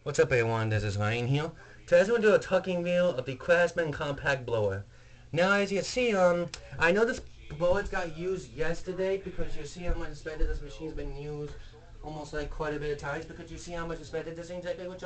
What's up everyone, this is Ryan here. Today I'm going to do a tucking reel of the Craftsman compact blower. Now as you see, I know this blower got used yesterday because you see how much expected this machine's been used almost like quite a bit of times because you see how much expected this thing's exactly, which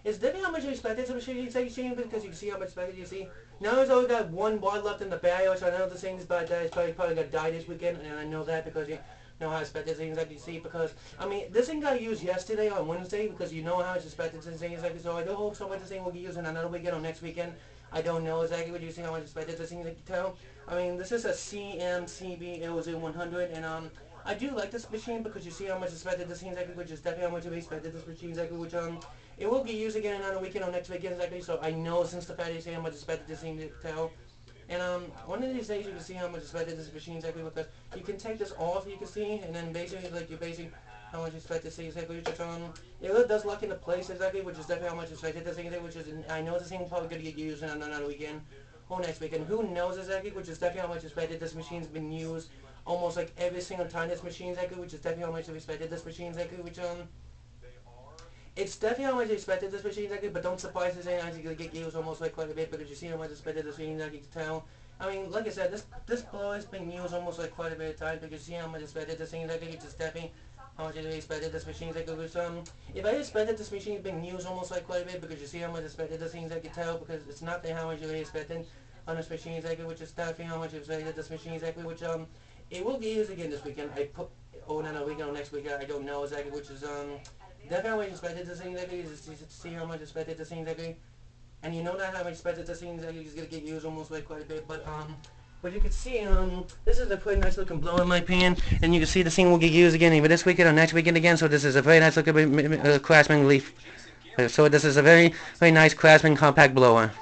it's different how much you expected this machine's actually because you see how much expected you see. Now there's only got one bar left in the barrel, so I know this thing's about that. It's probably gonna die this weekend, and I know that because you know how expected things like you see because I mean this thing got used yesterday on Wednesday because you know how it's expected things like so I do hope so much this thing will be used in another weekend or next weekend. I don't know exactly what you see how much expected this thing like you tell. I mean this is a CMCB LZ 100 and I do like this machine because you see how much expected this thing exactly, which is definitely how much we expected this machine exactly, which it will be used again another weekend or next weekend exactly. So I know since the fact you see how much expected this thing to tell. And one of these days you can see how much expected this machine exactly because you can take this off, you can see, and then basically like you basically how much expected to see exactly which it really does lock into place exactly, which is definitely how much expected this thing is, which is I know this thing will probably gonna get used in another weekend or next weekend. Who knows exactly, which is definitely how much expected this machine's been used almost like every single time this machine's exactly, which is definitely how much expected this machine's exactly, which it's definitely how much I expected this machine exactly, but don't surprise this ain't actually gonna get used almost like quite a bit because you see how much I expected this machine exactly to tell. I mean, like I said, this blower has been used almost like quite a bit of time because you see how much I expected this thing exactly, which is definitely how much I expected this machine exactly, which if I expected this machine's been used almost like quite a bit because you see how much I expected this thing exactly to tell because it's not how much I really expected on this machine exactly, which is definitely how much I expected this machine exactly, which it will be used again this weekend. I put no weekend or next weekend, I don't know exactly, which is definitely how much expected this thing exactly is to see how much expected this thing exactly. And you know that how much expected this thing exactly is gonna get used almost like quite a bit, but you can see this is a pretty nice looking blower in my opinion, and you can see the thing will get used again either this weekend or next weekend again. So this is a very nice looking Craftsman leaf. So this is a very nice Craftsman compact blower.